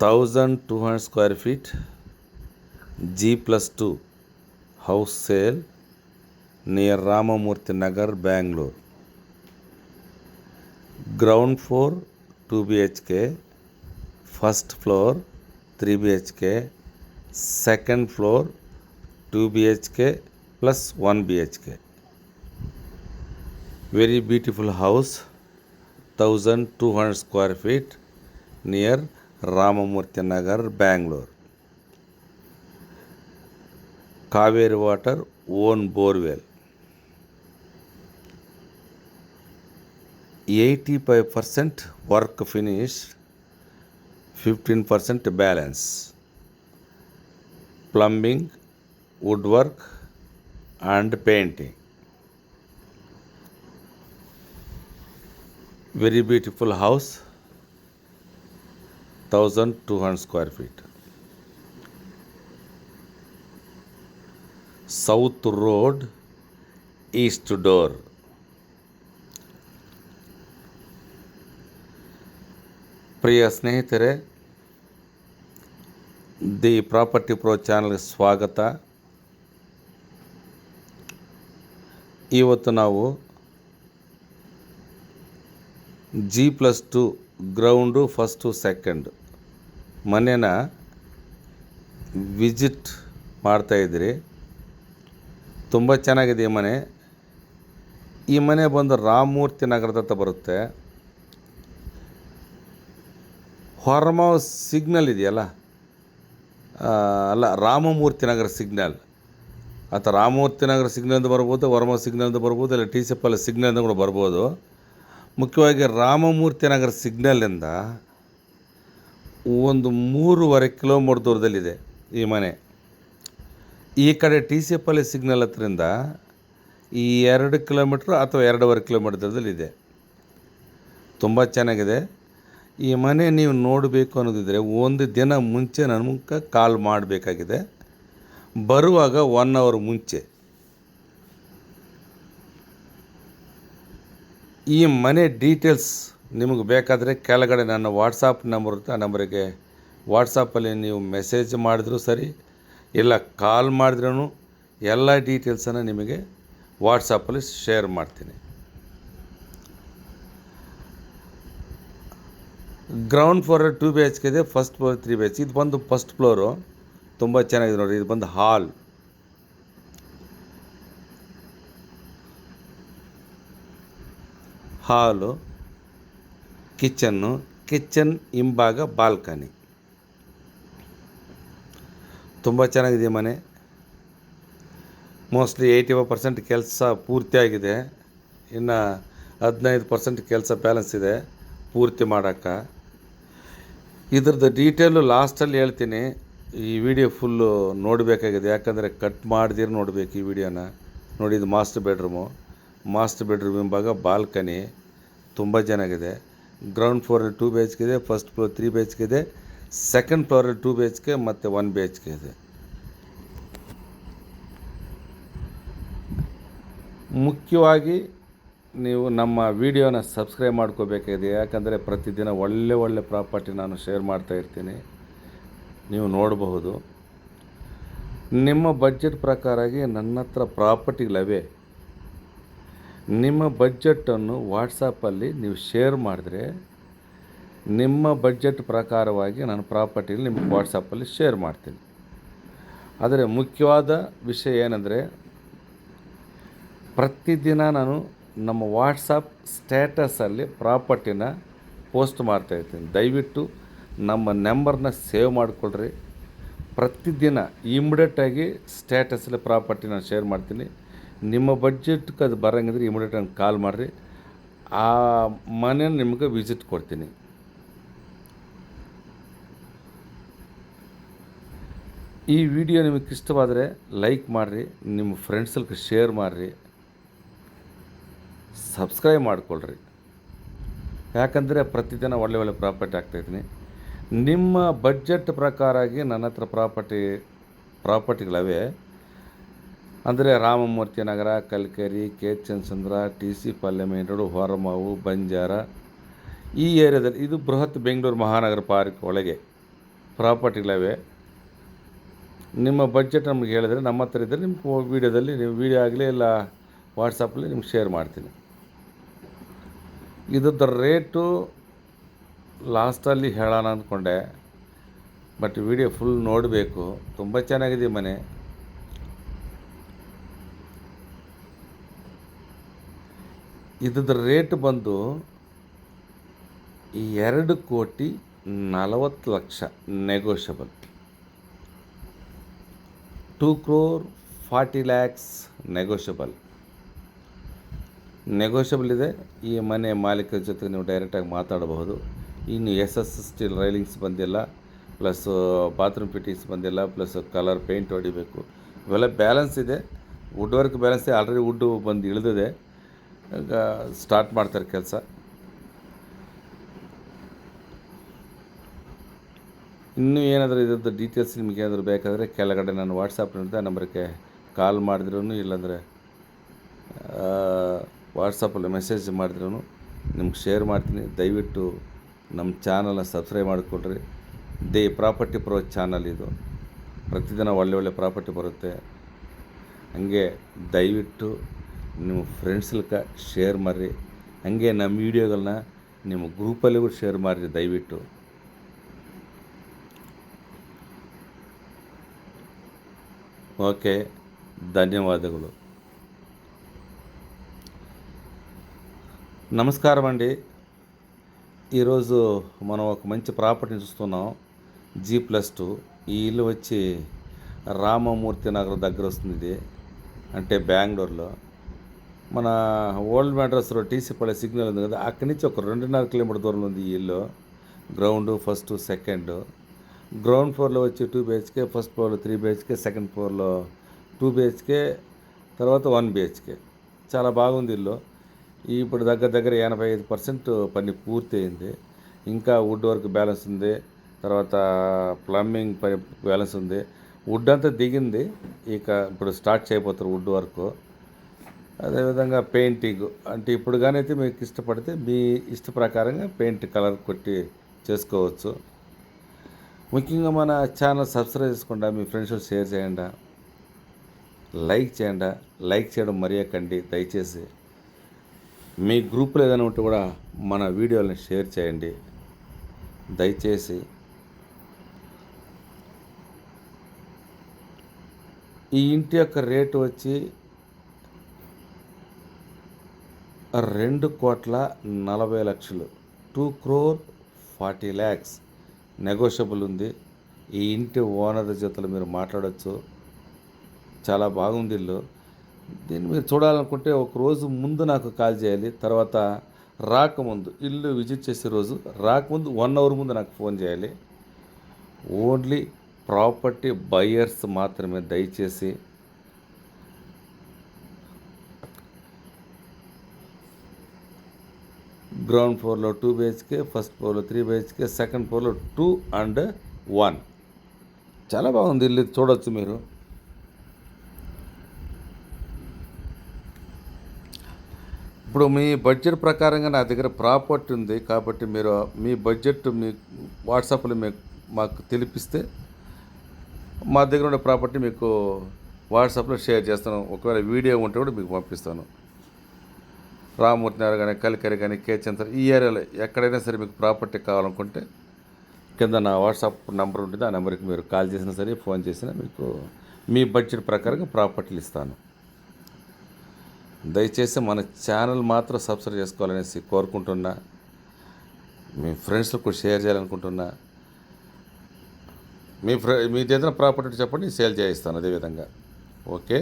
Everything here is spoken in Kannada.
1200 square feet, G+2 house sale near Ramamurthy Nagar, Bangalore. Ground floor 2 BHK, first floor 3 BHK, second floor 2 BHK plus 1 BHK. Very beautiful house, 1200 square feet near Ramamurthy Nagar, Bangalore. Kaveri water, own borewell. 85% work finished, 15% balance. Plumbing, woodwork and painting. Very beautiful house, 1200 square feet. South Road, East Door. ಪ್ರಿಯ ಸ್ನೇಹಿತರೆ, ದಿ ಪ್ರಾಪರ್ಟಿ ಪ್ರೋ ಚಾನಲ್ಗೆ ಸ್ವಾಗತ. ಇವತ್ತು ನಾವು G+2 ಗ್ರೌಂಡು ಫಸ್ಟು ಸೆಕೆಂಡ್ ಮನೆನ ವಿಸಿಟ್ ಮಾಡ್ತಾಯಿದ್ರಿ. ತುಂಬ ಚೆನ್ನಾಗಿದೆ ಈ ಮನೆ. ಈ ಮನೆ ಬಂದು ರಾಮಮೂರ್ತಿ ನಗರದ ಹತ್ರ ಬರುತ್ತೆ. ಹೊರಮಾವ್ ಸಿಗ್ನಲ್ ಇದೆಯಲ್ಲ, ಅಲ್ಲ, ರಾಮಮೂರ್ತಿ ನಗರ ಸಿಗ್ನಲ್ ಅಥವಾ ರಾಮಮೂರ್ತಿ ನಗರ ಸಿಗ್ನಲ್ದು ಬರ್ಬೋದು, ಹೊರಮಾವ್ ಸಿಗ್ನಲ್ದು ಬರ್ಬೋದು, ಇಲ್ಲ ಟಿ ಸಿ ಪಿ ಎಲ್ ಸಿಗ್ನಲ್ದು ಕೂಡ ಬರ್ಬೋದು. ಮುಖ್ಯವಾಗಿ ರಾಮಮೂರ್ತಿ ನಗರ ಸಿಗ್ನಲ್ಲಿಂದ ಒಂದು 3.5 ಕಿಲೋಮೀಟ್ರ್ ದೂರದಲ್ಲಿದೆ ಈ ಮನೆ. ಈ ಕಡೆ T C P L signal ಹತ್ರದಿಂದ ಈ 2 ಕಿಲೋಮೀಟ್ರ್ ಅಥವಾ 2.5 ಕಿಲೋಮೀಟ್ರ್ ದೂರದಲ್ಲಿದೆ. ತುಂಬ ಚೆನ್ನಾಗಿದೆ ಈ ಮನೆ. ನೀವು ನೋಡಬೇಕು ಅನ್ನೋದಿದ್ದರೆ ಒಂದು ದಿನ ಮುಂಚೆ ನಮಗೆ ಕಾಲ್ ಮಾಡಬೇಕಾಗಿದೆ. ಬರುವಾಗ 1 ಅವರ್ ಮುಂಚೆ. ಈ ಮನೆ ಡೀಟೇಲ್ಸ್ ನಿಮಗೆ ಬೇಕಾದರೆ ಕೆಳಗಡೆ ನನ್ನ ವಾಟ್ಸಾಪ್ ನಂಬರ್ ಇರುತ್ತೆ. ಆ ನಂಬರಿಗೆ ವಾಟ್ಸಾಪಲ್ಲಿ ನೀವು ಮೆಸೇಜ್ ಮಾಡಿದ್ರೂ ಸರಿ, ಇಲ್ಲ ಕಾಲ್ ಮಾಡಿದ್ರೂ ಎಲ್ಲ ಡೀಟೇಲ್ಸನ್ನು ನಿಮಗೆ ವಾಟ್ಸಾಪಲ್ಲಿ ಶೇರ್ ಮಾಡ್ತೀನಿ. ಗ್ರೌಂಡ್ ಫ್ಲೋರ್ 2 BHK ಇದೆ, ಫಸ್ಟ್ ಫ್ಲೋರ್ 3 BHK. ಇದು ಬಂದು ಫಸ್ಟ್ ಫ್ಲೋರು. ತುಂಬ ಚೆನ್ನಾಗಿದೆ ನೋಡಿ. ಇದು ಬಂದು ಹಾಲು, ಕಿಚನ್ ಹಿಂಭಾಗ ಬಾಲ್ಕನಿ. ತುಂಬ ಚೆನ್ನಾಗಿದೆ ಮನೆ. ಮೋಸ್ಟ್ಲಿ 85% ಕೆಲಸ ಪೂರ್ತಿಯಾಗಿದೆ. ಇನ್ನು 15% ಕೆಲಸ ಬ್ಯಾಲೆನ್ಸ್ ಇದೆ ಪೂರ್ತಿ ಮಾಡೋಕ್ಕೆ. ಇದ್ರದ್ದು ಡೀಟೇಲು ಲಾಸ್ಟಲ್ಲಿ ಹೇಳ್ತೀನಿ. ಈ ವಿಡಿಯೋ ಫುಲ್ಲು ನೋಡಬೇಕಾಗಿದೆ, ಯಾಕಂದರೆ ಕಟ್ ಮಾಡ್ದಿರ ನೋಡಬೇಕು ಈ ವಿಡಿಯೋನ. ನೋಡಿ, ಇದು ಮಾಸ್ಟರ್ ಬೆಡ್ರೂಮ್ ಹಿಂಭಾಗ ಬಾಲ್ಕನಿ. ತುಂಬ ಚೆನ್ನಾಗಿದೆ. ಗ್ರೌಂಡ್ ಫ್ಲೋರ್ 2 BHK ಇದೆ, ಫಸ್ಟ್ ಫ್ಲೋರ್ 3 BHK ಇದೆ, ಸೆಕೆಂಡ್ ಫ್ಲೋರ್ 2 BHK ಮತ್ತು 1 BHK ಇದೆ. ಮುಖ್ಯವಾಗಿ ನೀವು ನಮ್ಮ ವಿಡಿಯೋನ ಸಬ್ಸ್ಕ್ರೈಬ್ ಮಾಡ್ಕೋಬೇಕಾಗಿದೆ, ಯಾಕಂದರೆ ಪ್ರತಿದಿನ ಒಳ್ಳೆ ಪ್ರಾಪರ್ಟಿ ನಾನು ಶೇರ್ ಮಾಡ್ತಾಯಿರ್ತೀನಿ, ನೀವು ನೋಡಬಹುದು. ನಿಮ್ಮ ಬಡ್ಜೆಟ್ ಪ್ರಕಾರವಾಗಿ ನನ್ನ ಹತ್ರ ಪ್ರಾಪರ್ಟಿಗಳವೆ. ನಿಮ್ಮ ಬಡ್ಜೆಟನ್ನು ವಾಟ್ಸಪ್ಪಲ್ಲಿ ನೀವು ಶೇರ್ ಮಾಡಿದ್ರೆ ನಿಮ್ಮ ಬಡ್ಜೆಟ್ ಪ್ರಕಾರವಾಗಿ ನಾನು ಪ್ರಾಪರ್ಟಿಲಿ ನಿಮಗೆ ವಾಟ್ಸಪ್ಪಲ್ಲಿ ಶೇರ್ ಮಾಡ್ತೀನಿ. ಆದರೆ ಮುಖ್ಯವಾದ ವಿಷಯ ಏನಂದರೆ, ಪ್ರತಿದಿನ ನಾನು ನಮ್ಮ ವಾಟ್ಸಪ್ ಸ್ಟೇಟಸಲ್ಲಿ ಪ್ರಾಪರ್ಟಿನ ಪೋಸ್ಟ್ ಮಾಡ್ತಾಯಿರ್ತೀನಿ. ದಯವಿಟ್ಟು ನಮ್ಮ ನಂಬರ್ನ ಸೇವ್ ಮಾಡಿಕೊಳ್ರಿ. ಪ್ರತಿದಿನ ಇಮಿಡಿಯೇಟಾಗಿ ಸ್ಟೇಟಸಲ್ಲಿ ಪ್ರಾಪರ್ಟಿನ ಶೇರ್ ಮಾಡ್ತೀನಿ. ನಿಮ್ಮ ಬಡ್ಜೆಟ್ಗೆ ಅದು ಬರೋಂಗಿದ್ರೆ ಇಮಿಡಿಯೇಟ್ ನಂಗೆ ಕಾಲ್ ಮಾಡಿರಿ. ಆ ಮನೇನ ನಿಮಗೆ ವಿಸಿಟ್ ಕೊಡ್ತೀನಿ. ಈ ವಿಡಿಯೋ ನಿಮಗೆ ಇಷ್ಟವಾದರೆ ಲೈಕ್ ಮಾಡಿರಿ, ನಿಮ್ಮ ಫ್ರೆಂಡ್ಸ್ಗೆ ಶೇರ್ ಮಾಡಿರಿ, ಸಬ್ಸ್ಕ್ರೈಬ್ ಮಾಡಿಕೊಳ್ರಿ. ಯಾಕಂದರೆ ಪ್ರತಿದಿನ ಒಳ್ಳೆ ಪ್ರಾಪರ್ಟಿ ಆಗ್ತಾಯಿದ್ದೀನಿ. ನಿಮ್ಮ ಬಡ್ಜೆಟ್ ಪ್ರಕಾರವಾಗಿ ನನ್ನ ಹತ್ರ ಪ್ರಾಪರ್ಟಿಗಳವೆ. ಅಂದರೆ ರಾಮಮೂರ್ತಿ ನಗರ, ಕಲ್ಕೆರೆ, KChensunದ್ರ, TC parliament road, Horamavu, Banjara ಈ ಏರಿಯಾದಲ್ಲಿ. ಇದು ಬೃಹತ್ ಬೆಂಗಳೂರು ಮಹಾನಗರ ಪಾಲಿಕೆ ಒಳಗೆ ಪ್ರಾಪರ್ಟಿಗಳವೆ. ನಿಮ್ಮ ಬಡ್ಜೆಟ್ ನಮ್ಗೆ ಹೇಳಿದ್ರೆ ನಮ್ಮ ಹತ್ರ ಇದ್ದರೆ ನಿಮ್ಮ ವೀಡಿಯೋದಲ್ಲಿ ನೀವು ವೀಡಿಯೋ ಆಗಲಿ ಇಲ್ಲ ವಾಟ್ಸಪ್ಪಲ್ಲಿ ನಿಮ್ಗೆ ಶೇರ್ ಮಾಡ್ತೀನಿ. ಇದ್ರದ್ದು ರೇಟು ಲಾಸ್ಟಲ್ಲಿ ಹೇಳೋಣ ಅಂದ್ಕೊಂಡೆ, ಬಟ್ ವಿಡಿಯೋ ಫುಲ್ ನೋಡಬೇಕು. ತುಂಬ ಚೆನ್ನಾಗಿದೆ ಮನೆ. ಇದ್ರದ್ದು ರೇಟ್ ಬಂದು 2,40,00,000 ನೆಗೋಷಿಯಬಲ್. 2,40,00,000 ನೆಗೋಷಿಯಬಲ್ ಇದೆ. ಈ ಮನೆ ಮಾಲೀಕರ ಜೊತೆ ನೀವು ಡೈರೆಕ್ಟಾಗಿ ಮಾತಾಡಬಹುದು. ಇನ್ನು SS ಸ್ಟೀಲ್ ರೈಲಿಂಗ್ಸ್ ಬಂದಿಲ್ಲ, ಪ್ಲಸ್ ಬಾತ್ರೂಮ್ ಫಿಟ್ಟಿಂಗ್ಸ್ ಬಂದಿಲ್ಲ, ಪ್ಲಸ್ ಕಲರ್ ಪೇಂಟ್ ಹೊಡಿಬೇಕು. ಇವೆಲ್ಲ ಬ್ಯಾಲೆನ್ಸ್ ಇದೆ. ವುಡ್ ವರ್ಕ್ ಬ್ಯಾಲೆನ್ಸ್ ಇದೆ. ಆಲ್ರೆಡಿ ವುಡ್ಡು ಬಂದು ಇಳಿದಿದೆ. ಈಗ ಸ್ಟಾರ್ಟ್ ಮಾಡ್ತಾರೆ ಕೆಲಸ. ಇನ್ನೂ ಏನಾದರೂ ಇದ್ರದ್ದು ಡೀಟೇಲ್ಸ್ ನಿಮಗೆ ಏನಾದರೂ ಬೇಕಾದರೆ ಕೆಳಗಡೆ ನಾನು ವಾಟ್ಸಪ್ನಿಂದ ನಂಬರ್ಗೆ ಕಾಲ್ ಮಾಡಿದ್ರೂ ಇಲ್ಲಾಂದರೆ ವಾಟ್ಸಪ್ಪಲ್ಲಿ ಮೆಸೇಜ್ ಮಾಡಿದ್ರೂ ನಿಮ್ಗೆ ಶೇರ್ ಮಾಡ್ತೀನಿ. ದಯವಿಟ್ಟು ನಮ್ಮ ಚಾನಲ್ನ ಸಬ್ಸ್ಕ್ರೈಬ್ ಮಾಡಿಕೊಡ್ರಿ. ದಿ ಪ್ರಾಪರ್ಟಿ ಪ್ರೋ ಚಾನಲ್ ಇದು. ಪ್ರತಿದಿನ ಒಳ್ಳೆ ಪ್ರಾಪರ್ಟಿ ಬರುತ್ತೆ. ಹಾಗೆ ದಯವಿಟ್ಟು ನಿಮ್ಮ ಫ್ರೆಂಡ್ಸ್ಗೆ ಶೇರ್ ಮಾಡಿರಿ. ಹಾಗೆ ನಮ್ಮ ವೀಡಿಯೋಗಳನ್ನ ನಿಮ್ಮ ಗ್ರೂಪಲ್ಲಿಗೂ ಶೇರ್ ಮಾಡಿರಿ ದಯವಿಟ್ಟು. ఓకే, ధన్యవాదాలు. నమస్కారం అండి. ఈరోజు మనం ఒక మంచి ప్రాపర్టీని చూస్తున్నాం. G+2. ఈ ఇల్లు వచ్చి రామమూర్తి నగర్ దగ్గర వస్తుంది. ఇది అంటే బెంగళూరులో మన ఓల్డ్ మెడ్రాస్ రోడ్ టీసీపల్లి సిగ్నల్ ఉంది కదా, అక్కడి నుంచి ఒక 2.5 కిలోమీటర్ దూరంలో ఉంది ఈ ఇల్లు. Ground, first, second. గ్రౌండ్ ఫ్లోర్లో వచ్చి 2 BHK, ఫస్ట్ ఫ్లోర్లో 3 BHK, సెకండ్ ఫ్లోర్లో 2 BHK, తర్వాత 1 BHK. చాలా బాగుంది ఇల్లు. ఇప్పుడు దగ్గర 85% పని పూర్తి అయింది. ఇంకా వుడ్ వర్క్ బ్యాలెన్స్ ఉంది. తర్వాత ప్లంబింగ్ పని బ్యాలెన్స్ ఉంది. వుడ్ అంతా దిగింది. ఇక ఇప్పుడు స్టార్ట్ చేయబోతారు వుడ్ వర్క్. అదేవిధంగా పెయింటింగ్ అంటే ఇప్పుడు కానీ అయితే మీకు ఇష్టపడితే మీ ఇష్ట ప్రకారంగా పెయింట్ కలర్ కొట్టి చేసుకోవచ్చు. ముఖ్యంగా మన ఛానల్ సబ్స్క్రైబ్ చేసుకుండా మీ ఫ్రెండ్స్ షేర్ చేయండి, లైక్ చేయండి. లైక్ చేయడం మర్యాకండి దయచేసి. మీ గ్రూప్లో ఏదైనా ఉంటే కూడా మన వీడియోలను షేర్ చేయండి దయచేసి. ఈ ఇంటి యొక్క రేటు వచ్చి 2,40,00,000, 2,40,00,000 నెగోషియబుల్ ఉంది. ఈ ఇంటి ఓనర్ జతలు మీరు మాట్లాడవచ్చు. చాలా బాగుంది ఇల్లు. దీన్ని మీరు చూడాలనుకుంటే ఒక రోజు ముందు నాకు కాల్ చేయాలి. తర్వాత రాకముందు ఇల్లు విజిట్ చేసే రోజు రాకముందు 1 అవర్ ముందు నాకు ఫోన్ చేయాలి. ఓన్లీ ప్రాపర్టీ బయర్స్ మాత్రమే దయచేసి. గ్రౌండ్ ఫ్లోర్లో 2 BHK, ఫస్ట్ ఫ్లోర్లో 3 BHK, సెకండ్ ఫ్లోర్లో 2 and 1. చాలా బాగుంది ఇల్లు, చూడవచ్చు మీరు. ఇప్పుడు మీ బడ్జెట్ ప్రకారంగా నా దగ్గర ప్రాపర్టీ ఉంది కాబట్టి మీరు మీ బడ్జెట్ మీ వాట్సాప్లో మాకు తెలిపిస్తే మా దగ్గర ఉన్న ప్రాపర్టీ మీకు వాట్సాప్లో షేర్ చేస్తాను. ఒకవేళ వీడియో ఉంటే కూడా మీకు పంపిస్తాను. రామమూర్తి నగర్ కానీ, కలికరి కానీ, కేచంతర్ ఈ ఏరియాలో ఎక్కడైనా సరే మీకు ప్రాపర్టీ కావాలనుకుంటే కింద నా వాట్సాప్ నెంబర్ ఉంటుంది. ఆ నెంబర్కి మీరు కాల్ చేసినా సరే, ఫోన్ చేసినా మీకు మీ బడ్జెట్ ప్రకారంగా ప్రాపర్టీలు ఇస్తాను. దయచేసి మన ఛానల్ మాత్రం సబ్స్క్రైబ్ చేసుకోవాలనేసి కోరుకుంటున్నా. మీ ఫ్రెండ్స్లకు షేర్ చేయాలనుకుంటున్నా. మీది ఏదైనా ప్రాపర్టీ చెప్పండి, సేల్ చేయిస్తాను అదేవిధంగా. ఓకే.